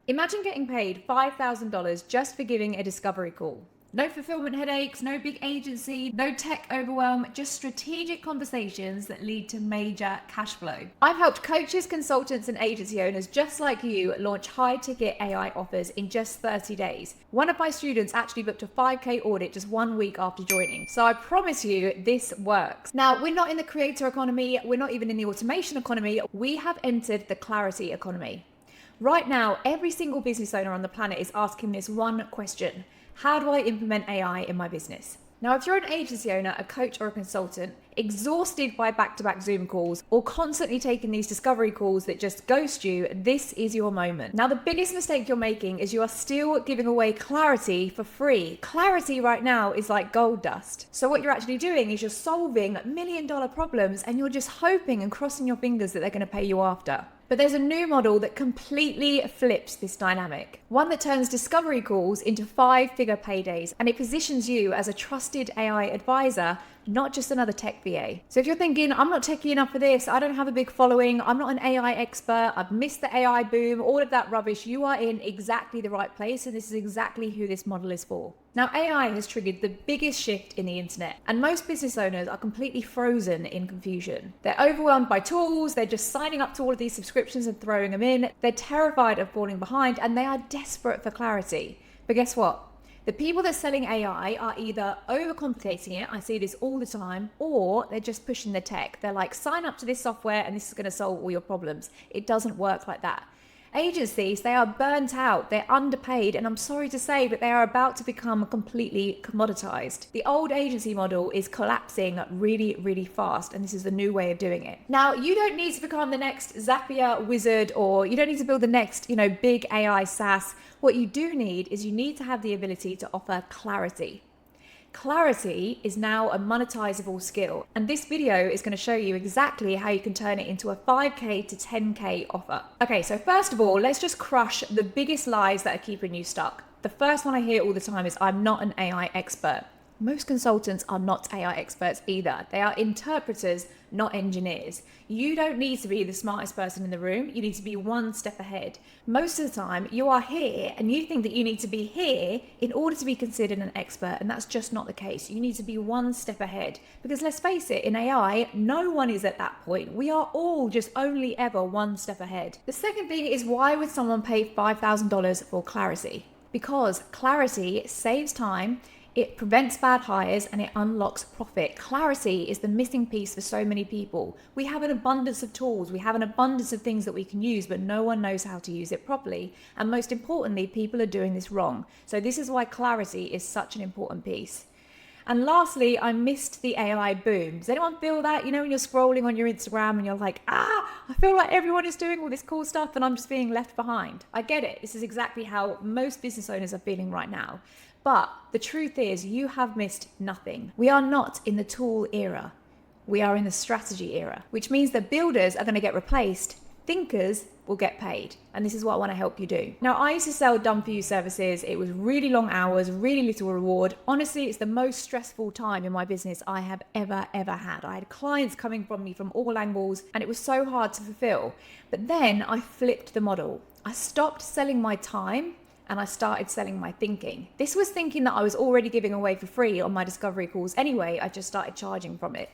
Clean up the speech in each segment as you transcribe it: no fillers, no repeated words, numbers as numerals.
Imagine getting paid $5,000 just for giving a discovery call. No fulfillment headaches, no big agency, no tech overwhelm, just strategic conversations that lead to major cash flow. I've helped coaches, consultants, and agency owners just like you launch high-ticket AI offers in just 30 days. One of my students actually booked a 5K audit just 1 week after joining. So I promise you, this works. Now, we're not in the creator economy, we're not even in the automation economy, we have entered the clarity economy. Right now, every single business owner on the planet is asking this one question: how do I implement AI in my business? Now, if you're an agency owner, a coach, or a consultant, exhausted by back-to-back Zoom calls, or constantly taking these discovery calls that just ghost you, this is your moment. Now, the biggest mistake you're making is you are still giving away clarity for free. Clarity right now is like gold dust. So what you're actually doing is you're solving million-dollar problems, and you're just hoping and crossing your fingers that they're going to pay you after. But there's a new model that completely flips this dynamic. One that turns discovery calls into 5-figure paydays, and it positions you as a trusted AI advisor, not just another tech VA. So if you're thinking, I'm not techie enough for this, I don't have a big following, I'm not an AI expert, I've missed the AI boom, all of that rubbish, you are in exactly the right place, and this is exactly who this model is for. Now, AI has triggered the biggest shift in the internet, and most business owners are completely frozen in confusion. They're overwhelmed by tools, they're just signing up to all of these subscriptions and throwing them in, they're terrified of falling behind, and they are desperate for clarity. But guess what? The people that are selling AI are either overcomplicating it, I see this all the time, or they're just pushing the tech. They're like, sign up to this software and this is going to solve all your problems. It doesn't work like that. Agencies, they are burnt out, they're underpaid, and I'm sorry to say, but they are about to become completely commoditized. The old agency model is collapsing really, really fast, and this is the new way of doing it. Now, you don't need to become the next Zapier wizard, or you don't need to build the next, big AI SaaS. What you do need is you need to have the ability to offer clarity. Clarity is now a monetizable skill, and this video is going to show you exactly how you can turn it into a 5K to 10K offer. Okay, so first of all, let's just crush the biggest lies that are keeping you stuck. The first one I hear all the time is, I'm not an AI expert. Most consultants are not AI experts either. They are interpreters, not engineers. You don't need to be the smartest person in the room. You need to be one step ahead. Most of the time, you are here and you think that you need to be here in order to be considered an expert, and that's just not the case. You need to be one step ahead, because let's face it, in AI, no one is at that point. We are all just only ever one step ahead. The second thing is, why would someone pay $5,000 for clarity? Because clarity saves time, it prevents bad hires, and it unlocks profit. Clarity is the missing piece for so many people. We have an abundance of tools, we have an abundance of things that we can use, but no one knows how to use it properly. And most importantly, people are doing this wrong. So this is why clarity is such an important piece. And lastly, I missed the AI boom. Does anyone feel that? When you're scrolling on your Instagram and you're like, I feel like everyone is doing all this cool stuff and I'm just being left behind. I get it. This is exactly how most business owners are feeling right now. But the truth is, you have missed nothing. We are not in the tool era. We are in the strategy era, which means that builders are going to get replaced. Thinkers will get paid. And this is what I want to help you do. Now, I used to sell done for you services. It was really long hours, really little reward. Honestly, it's the most stressful time in my business I have ever had. I had clients coming from me from all angles, and it was so hard to fulfill. But then I flipped the model. I stopped selling my time and I started selling my thinking. This was thinking that I was already giving away for free on my discovery calls anyway. I just started charging from it.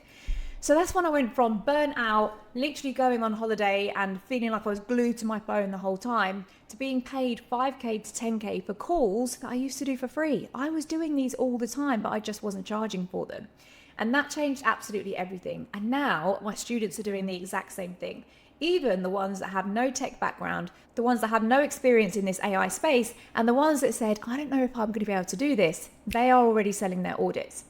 So that's when I went from burnt out, literally going on holiday and feeling like I was glued to my phone the whole time, to being paid 5K to 10K for calls that I used to do for free. I was doing these all the time, but I just wasn't charging for them. And that changed absolutely everything. And now my students are doing the exact same thing. Even the ones that have no tech background, the ones that have no experience in this AI space, and the ones that said, I don't know if I'm going to be able to do this, they are already selling their audits.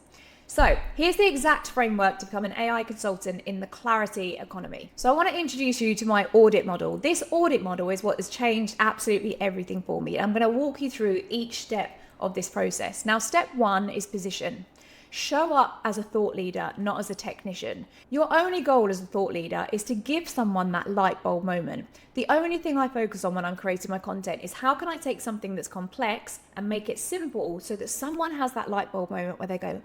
So here's the exact framework to become an AI consultant in the clarity economy. So I want to introduce you to my audit model. This audit model is what has changed absolutely everything for me. I'm going to walk you through each step of this process. Now, step one is position. Show up as a thought leader, not as a technician. Your only goal as a thought leader is to give someone that light bulb moment. The only thing I focus on when I'm creating my content is, how can I take something that's complex and make it simple so that someone has that light bulb moment where they go,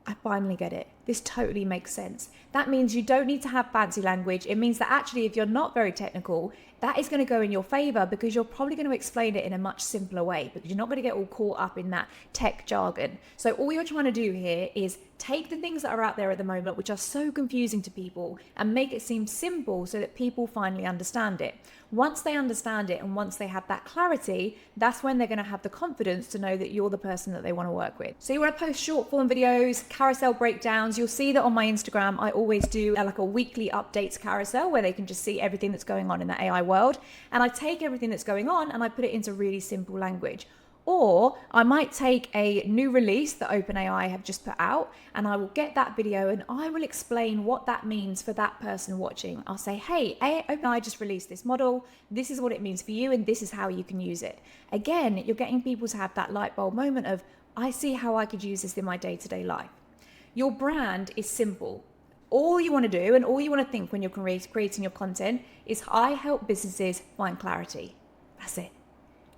I finally get it. this totally makes sense. That means you don't need to have fancy language. It means that actually, if you're not very technical, that is going to go in your favor because you're probably going to explain it in a much simpler way because you're not going to get all caught up in that tech jargon. So all you're trying to do here is take the things that are out there at the moment, which are so confusing to people, and make it seem simple so that people finally understand it. Once they understand it and once they have that clarity, that's when they're going to have the confidence to know that you're the person that they want to work with. So you want to post short form videos, carousel breakdowns. You'll see that on my Instagram, I always do like a weekly updates carousel where they can just see everything that's going on in the AI world. And I take everything that's going on and I put it into really simple language. Or I might take a new release that OpenAI have just put out and I will get that video and I will explain what that means for that person watching. I'll say, hey, OpenAI just released this model. This is what it means for you and this is how you can use it. Again, you're getting people to have that light bulb moment of, I see how I could use this in my day-to-day life. Your brand is simple. All you want to do and all you want to think when you're creating your content is, I help businesses find clarity. That's it.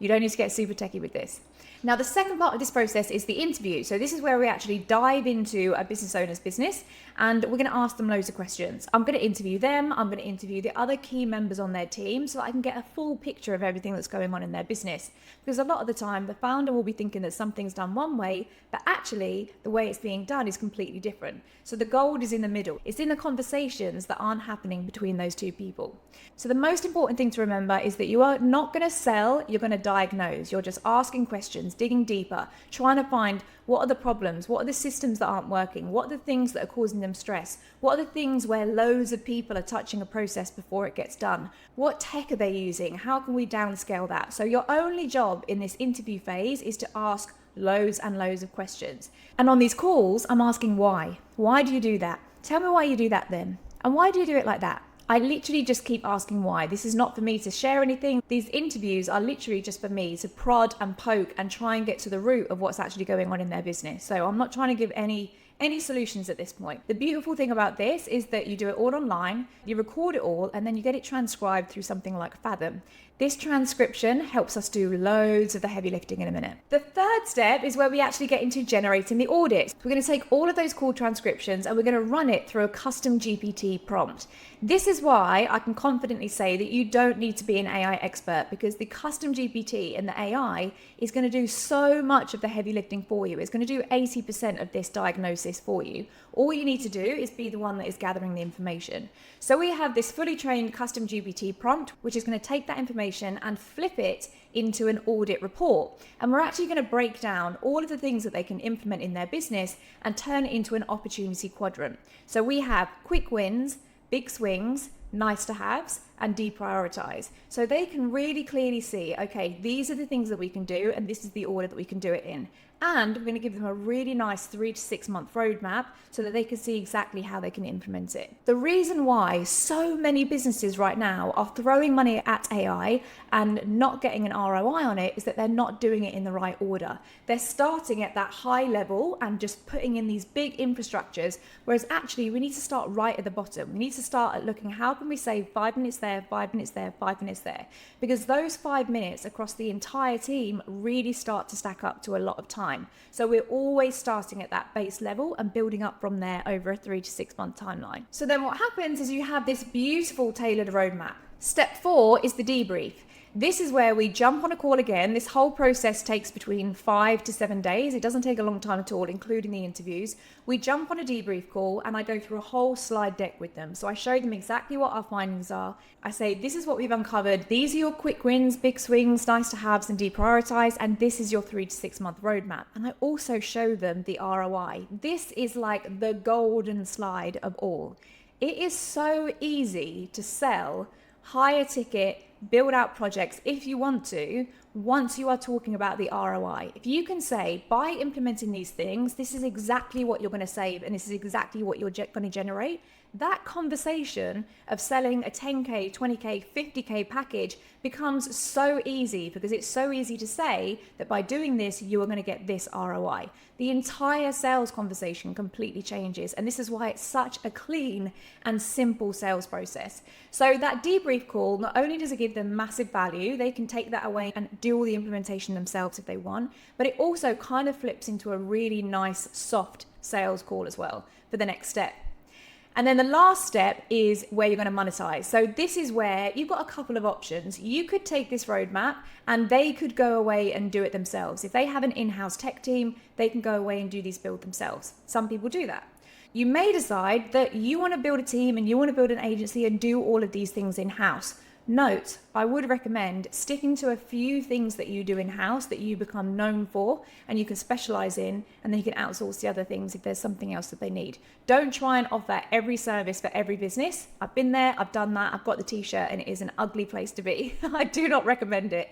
You don't need to get super techie with this. Now, the second part of this process is the interview. So this is where we actually dive into a business owner's business and we're going to ask them loads of questions. I'm going to interview them. I'm going to interview the other key members on their team so that I can get a full picture of everything that's going on in their business. Because a lot of the time, the founder will be thinking that something's done one way, but actually the way it's being done is completely different. So the gold is in the middle. It's in the conversations that aren't happening between those two people. So the most important thing to remember is that you are not going to sell, you're going to diagnose. You're just asking questions, digging deeper, trying to find what are the problems, what are the systems that aren't working, what are the things that are causing them stress, what are the things where loads of people are touching a process before it gets done, what tech are they using, how can we downscale that? So your only job in this interview phase is to ask loads and loads of questions. And on these calls, I'm asking why. Why do you do that? Tell me why you do that then. And why do you do it like that? I literally just keep asking why. This is not for me to share anything. These interviews are literally just for me to prod and poke and try and get to the root of what's actually going on in their business. So I'm not trying to give any solutions at this point. The beautiful thing about this is that you do it all online, you record it all, and then you get it transcribed through something like Fathom. This transcription helps us do loads of the heavy lifting in a minute. The third step is where we actually get into generating the audits. We're going to take all of those call transcriptions and we're going to run it through a custom GPT prompt. This is why I can confidently say that you don't need to be an AI expert, because the custom GPT and the AI is going to do so much of the heavy lifting for you. It's going to do 80% of this diagnosis for you. All you need to do is be the one that is gathering the information. So we have this fully trained custom GPT prompt, which is going to take that information and flip it into an audit report. And we're actually going to break down all of the things that they can implement in their business and turn it into an opportunity quadrant. So we have quick wins, big swings, nice to haves, and deprioritize. So they can really clearly see, okay, these are the things that we can do and this is the order that we can do it in. And we're going to give them a really nice 3 to 6 month roadmap so that they can see exactly how they can implement it. The reason why so many businesses right now are throwing money at AI and not getting an ROI on it is that they're not doing it in the right order. They're starting at that high level and just putting in these big infrastructures, whereas actually we need to start right at the bottom. We need to start at looking, how can we save 5 minutes there, 5 minutes there, 5 minutes there? Because those 5 minutes across the entire team really start to stack up to a lot of time. So we're always starting at that base level and building up from there over a 3 to 6 month timeline. So then what happens is you have this beautiful tailored roadmap. Step 4 is the debrief. This is where we jump on a call again. This whole process takes between 5 to 7 days. It doesn't take a long time at all, including the interviews. We jump on a debrief call and I go through a whole slide deck with them. So I show them exactly what our findings are. I say, this is what we've uncovered. These are your quick wins, big swings, nice to haves, and deprioritize. And this is your 3 to 6 month roadmap. And I also show them the ROI. This is like the golden slide of all. It is so easy to sell higher ticket, build out projects if you want to, once you are talking about the ROI. If you can say, by implementing these things, this is exactly what you're going to save and this is exactly what you're going to generate, that conversation of selling a 10K, 20K, 50K package becomes so easy, because it's so easy to say that by doing this, you are going to get this ROI. The entire sales conversation completely changes. And this is why it's such a clean and simple sales process. So that debrief call, not only does it give them massive value, they can take that away and do all the implementation themselves if they want, but it also kind of flips into a really nice, soft sales call as well, for the next step. And then the last step is where you're going to monetize. So this is where you've got a couple of options. You could take this roadmap and they could go away and do it themselves. If they have an in-house tech team, they can go away and do these builds themselves. Some people do that. You may decide that you want to build a team and you want to build an agency and do all of these things in-house. Note, I would recommend sticking to a few things that you do in-house that you become known for and you can specialize in, and then you can outsource the other things if there's something else that they need. Don't try and offer every service for every business. I've been there, I've done that, I've got the t-shirt, and it is an ugly place to be. I do not recommend it.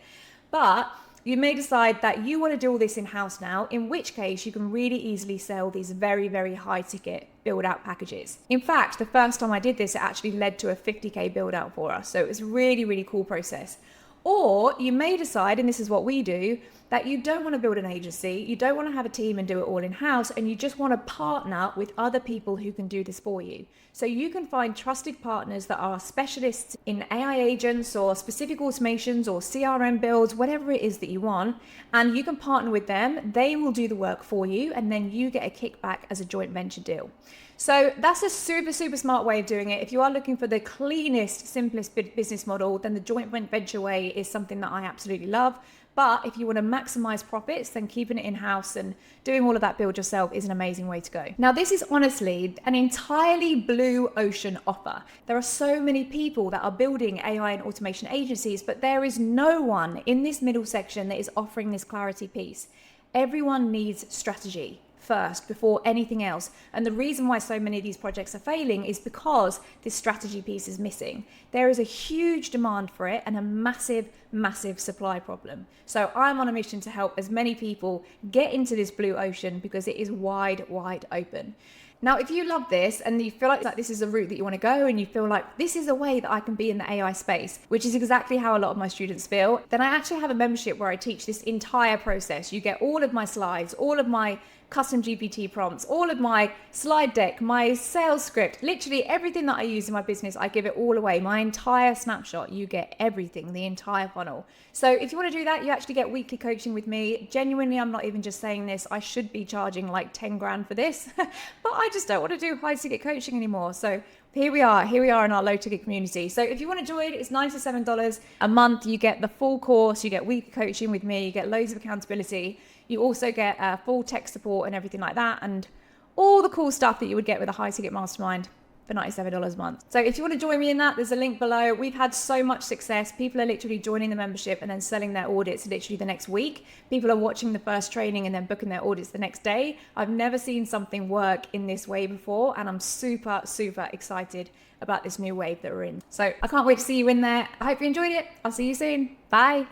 But you may decide that you want to do all this in-house now, in which case you can really easily sell these very, very high ticket build out packages. In fact, the first time I did this, it actually led to a 50K build out for us. So it was a really, really cool process. Or you may decide, and this is what we do, that you don't want to build an agency, you don't want to have a team and do it all in-house, and you just want to partner with other people who can do this for you. So you can find trusted partners that are specialists in AI agents or specific automations or CRM builds, whatever it is that you want, and you can partner with them. They will do the work for you, and then you get a kickback as a joint venture deal. So that's a super, super smart way of doing it. If you are looking for the cleanest, simplest business model, then the joint venture way is something that I absolutely love. But if you want to maximize profits, then keeping it in-house and doing all of that build yourself is an amazing way to go. Now, this is honestly an entirely blue ocean offer. There are so many people that are building AI and automation agencies, but there is no one in this middle section that is offering this clarity piece. Everyone needs strategy first before anything else. And the reason why so many of these projects are failing is because this strategy piece is missing. There is a huge demand for it and a massive, massive supply problem. So I'm on a mission to help as many people get into this blue ocean because it is wide, wide open. Now, if you love this and you feel like this is a route that you want to go and you feel like this is a way that I can be in the AI space, which is exactly how a lot of my students feel, then I actually have a membership where I teach this entire process. You get all of my slides, all of my custom GPT prompts, all of my slide deck, my sales script, literally everything that I use in my business, I give it all away. My entire snapshot, you get everything, the entire funnel. So if you want to do that, you actually get weekly coaching with me. Genuinely, I'm not even just saying this. I should be charging like 10 grand for this, but I just don't want to do high ticket coaching anymore. So here we are in our low ticket community. So if you want to join, it's $97 a month. You get the full course, you get weekly coaching with me, you get loads of accountability. You also get full tech support and everything like that, and all the cool stuff that you would get with a high ticket mastermind for $97 a month. So if you want to join me in that, there's a link below. We've had so much success. People are literally joining the membership and then selling their audits literally the next week. People are watching the first training and then booking their audits the next day. I've never seen something work in this way before, and I'm super, super excited about this new wave that we're in. So I can't wait to see you in there. I hope you enjoyed it. I'll see you soon. Bye.